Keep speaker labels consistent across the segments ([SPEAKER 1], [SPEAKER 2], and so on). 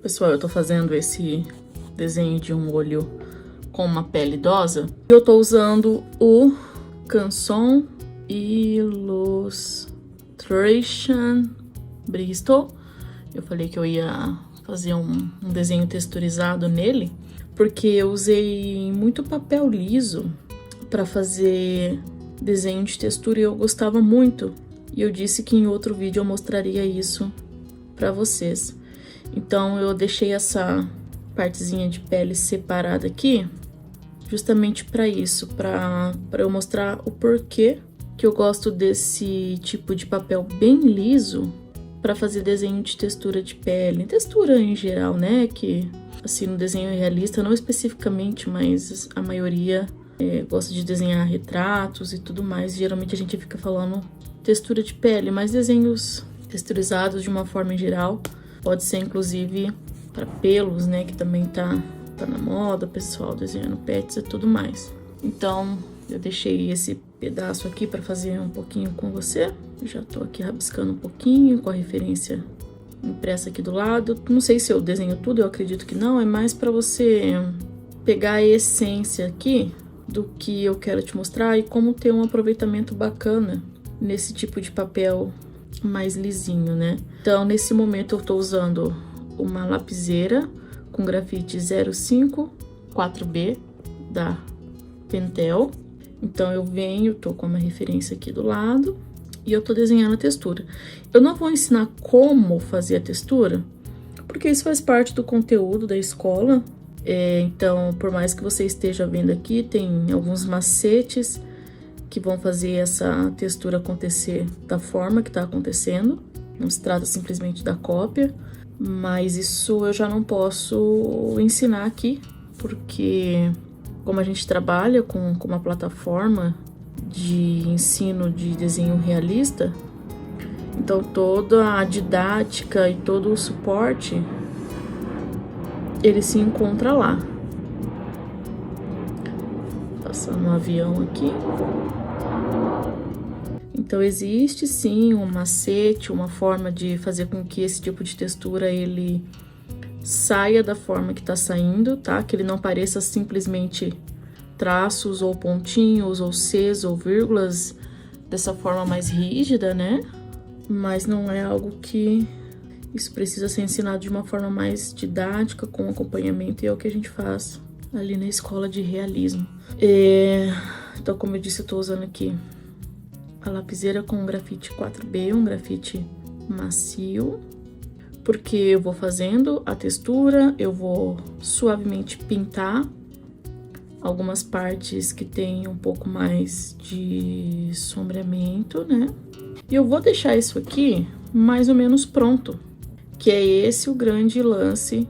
[SPEAKER 1] Pessoal, eu tô fazendo esse desenho de um olho com uma pele idosa. Eu tô usando o Canson Illustration Bristol. Eu falei que eu ia fazer um desenho texturizado nele, porque eu usei muito papel liso para fazer desenho de textura e eu gostava muito. E eu disse que em outro vídeo eu mostraria isso para vocês. Então eu deixei essa partezinha de pele separada aqui, justamente para isso, para eu mostrar o porquê que eu gosto desse tipo de papel bem liso para fazer desenho de textura de pele, textura em geral, né? Que assim no desenho realista, não especificamente, mas a maioria gosta de desenhar retratos e tudo mais. Geralmente a gente fica falando textura de pele, mas desenhos texturizados de uma forma em geral. Pode ser, inclusive, para pelos, né? Que também tá na moda, pessoal desenhando pets e tudo mais. Então, eu deixei esse pedaço aqui para fazer um pouquinho com você. Já tô aqui rabiscando um pouquinho com a referência impressa aqui do lado. Não sei se eu desenho tudo, eu acredito que não. É mais para você pegar a essência aqui do que eu quero te mostrar e como ter um aproveitamento bacana nesse tipo de papel mais lisinho, né? Então, nesse momento eu tô usando uma lapiseira com grafite 05 4B da Pentel. Então, eu tô com uma referência aqui do lado e eu tô desenhando a textura. Eu não vou ensinar como fazer a textura, porque isso faz parte do conteúdo da escola. Então, por mais que você esteja vendo aqui, tem alguns macetes que vão fazer essa textura acontecer da forma que tá acontecendo. Não se trata simplesmente da cópia, mas isso eu já não posso ensinar aqui, porque como a gente trabalha com uma plataforma de ensino de desenho realista, então toda a didática e todo o suporte, ele se encontra lá. Passando um avião aqui. Então, existe sim um macete, uma forma de fazer com que esse tipo de textura ele saia da forma que tá saindo, tá? Que ele não pareça simplesmente traços ou pontinhos ou Cs ou vírgulas dessa forma mais rígida, né? Mas não é algo que isso precisa ser ensinado de uma forma mais didática, com acompanhamento, e é o que a gente faz ali na escola de realismo. Então, como eu disse, eu tô usando aqui a lapiseira com grafite 4B, um grafite macio, porque eu vou fazendo a textura, eu vou suavemente pintar algumas partes que tem um pouco mais de sombreamento, né? E eu vou deixar isso aqui mais ou menos pronto, que é esse o grande lance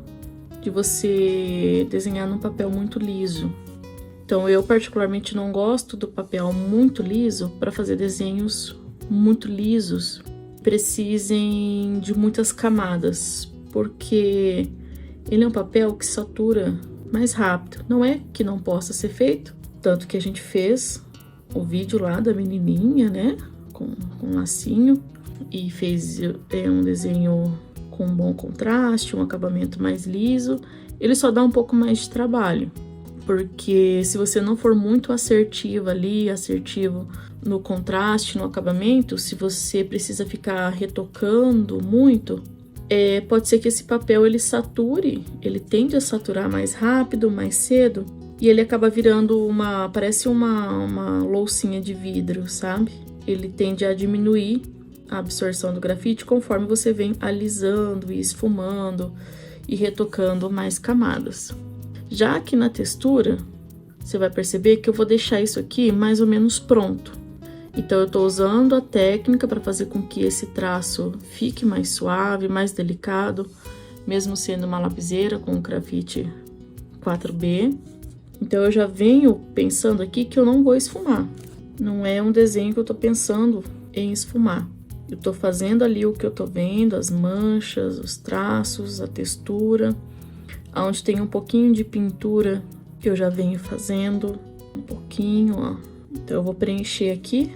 [SPEAKER 1] de você desenhar num papel muito liso. Então, eu particularmente não gosto do papel muito liso para fazer desenhos muito lisos, precisem de muitas camadas, porque ele é um papel que satura mais rápido. Não é que não possa ser feito, tanto que a gente fez o vídeo lá da menininha, né, com lacinho, e fez um desenho com um bom contraste, um acabamento mais liso. Ele só dá um pouco mais de trabalho, porque se você não for muito assertivo ali, assertivo no contraste, no acabamento, se você precisa ficar retocando muito, pode ser que esse papel ele sature, ele tende a saturar mais rápido, mais cedo, e ele acaba virando parece uma loucinha de vidro, sabe? Ele tende a diminuir a absorção do grafite conforme você vem alisando e esfumando e retocando mais camadas. Já aqui na textura, você vai perceber que eu vou deixar isso aqui mais ou menos pronto. Então, eu tô usando a técnica para fazer com que esse traço fique mais suave, mais delicado, mesmo sendo uma lapiseira com grafite 4B. Então, eu já venho pensando aqui que eu não vou esfumar. Não é um desenho que eu tô pensando em esfumar. Eu tô fazendo ali o que eu tô vendo, as manchas, os traços, a textura. Onde tem um pouquinho de pintura que eu já venho fazendo, um pouquinho, ó. Então, eu vou preencher aqui.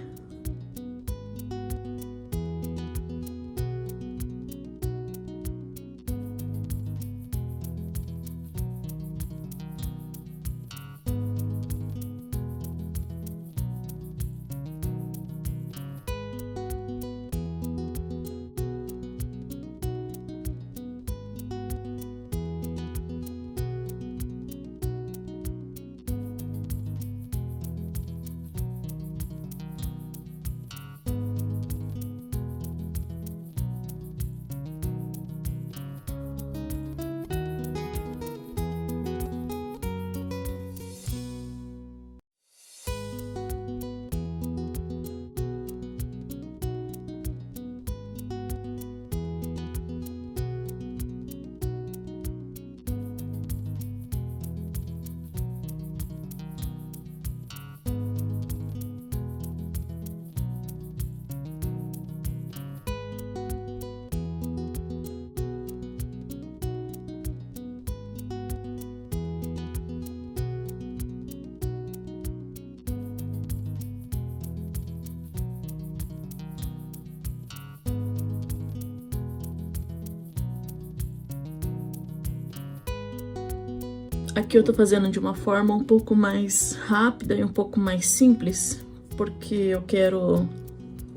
[SPEAKER 1] Aqui eu tô fazendo de uma forma um pouco mais rápida e um pouco mais simples, porque eu quero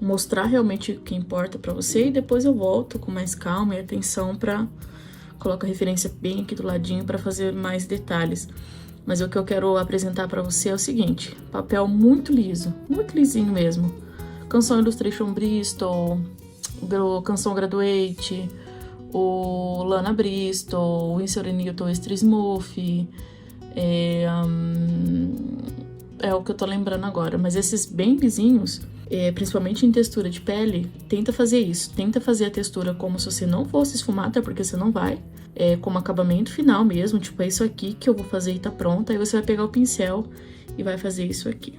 [SPEAKER 1] mostrar realmente o que importa pra você e depois eu volto com mais calma e atenção pra colocar a referência bem aqui do ladinho pra fazer mais detalhes. Mas o que eu quero apresentar pra você é o seguinte: papel muito liso, muito lisinho mesmo. Canção Illustration Bristol, Canção Graduate, o Lana Bristol, o Winsor & Newton Extra Smooth, é o que eu tô lembrando agora. Mas esses bem lisinhos, principalmente em textura de pele, tenta fazer isso. Tenta fazer a textura como se você não fosse esfumar, até porque você não vai. Como acabamento final mesmo, tipo, é isso aqui que eu vou fazer e tá pronta. Aí você vai pegar o pincel e vai fazer isso aqui.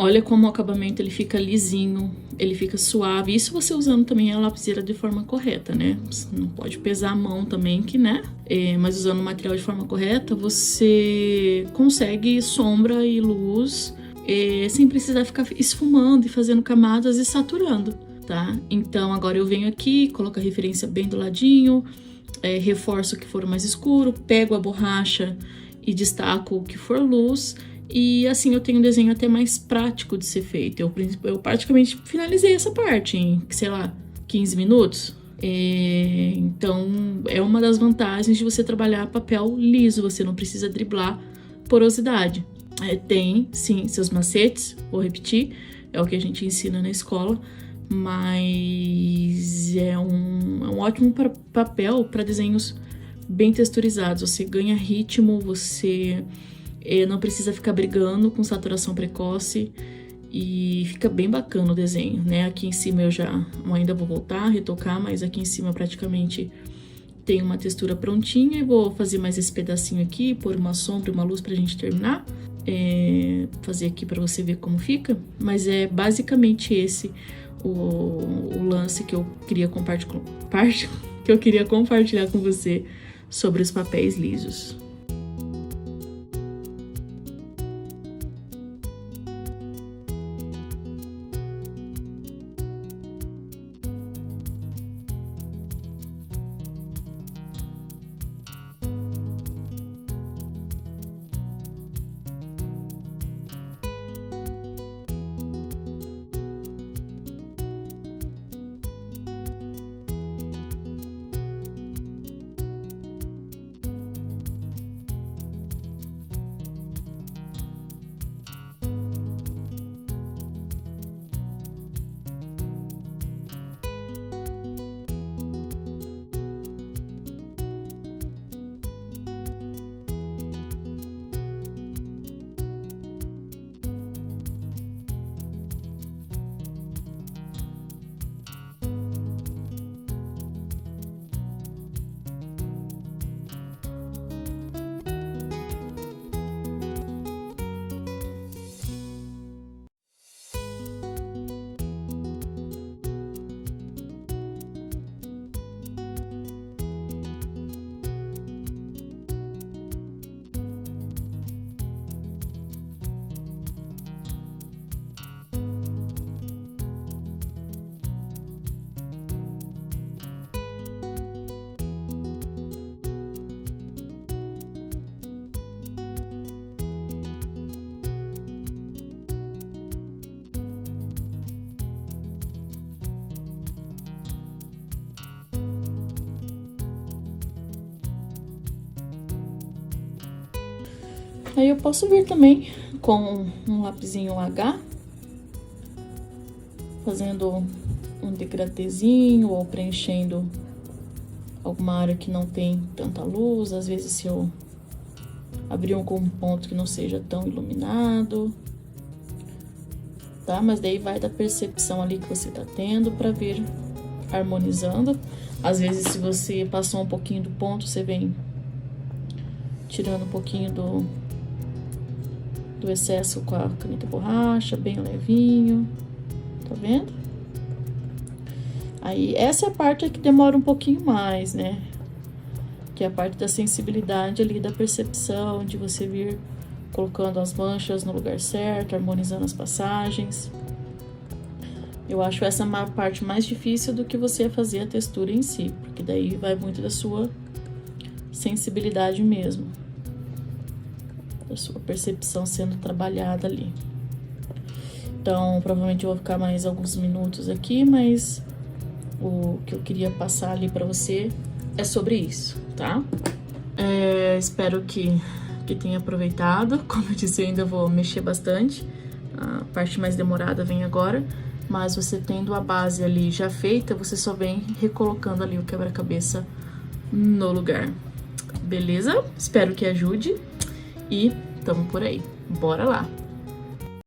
[SPEAKER 1] Olha como o acabamento ele fica lisinho, ele fica suave. Isso você usando também a lapiseira de forma correta, né? Você não pode pesar a mão também, que, né? Mas usando o material de forma correta, você consegue sombra e luz sem precisar ficar esfumando e fazendo camadas e saturando, tá? Então agora eu venho aqui, coloco a referência bem do ladinho, reforço o que for mais escuro, pego a borracha e destaco o que for luz. E assim eu tenho um desenho até mais prático de ser feito. Eu praticamente finalizei essa parte em, sei lá, 15 minutos. Então, é uma das vantagens de você trabalhar papel liso. Você não precisa driblar porosidade. Tem, sim, seus macetes, vou repetir. É o que a gente ensina na escola. Mas é um ótimo papel para desenhos bem texturizados. Você ganha ritmo, você... não precisa ficar brigando com saturação precoce e fica bem bacana o desenho, né? Aqui em cima eu ainda vou voltar a retocar, mas aqui em cima praticamente tem uma textura prontinha e vou fazer mais esse pedacinho aqui, pôr uma sombra e uma luz pra gente terminar. Fazer aqui pra você ver como fica, mas é basicamente esse o lance que eu queria compartilhar com você sobre os papéis lisos. Aí eu posso vir também com um lapisinho H, fazendo um degradezinho ou preenchendo alguma área que não tem tanta luz. Às vezes, se eu abrir um ponto que não seja tão iluminado, tá? Mas daí vai da percepção ali que você tá tendo pra vir harmonizando. Às vezes, se você passou um pouquinho do ponto, você vem tirando um pouquinho do excesso com a caneta borracha, bem levinho, tá vendo? Aí, essa é a parte que demora um pouquinho mais, né? Que é a parte da sensibilidade ali, da percepção, de você vir colocando as manchas no lugar certo, harmonizando as passagens. Eu acho essa uma parte mais difícil do que você fazer a textura em si, porque daí vai muito da sua sensibilidade mesmo, da sua percepção sendo trabalhada ali. Então, provavelmente eu vou ficar mais alguns minutos aqui, mas o que eu queria passar ali pra você é sobre isso, tá? Espero que tenha aproveitado. Como eu disse, eu ainda vou mexer bastante. A parte mais demorada vem agora, mas você tendo a base ali já feita, você só vem recolocando ali o quebra-cabeça no lugar. Beleza? Espero que ajude e tamo por aí. Bora lá!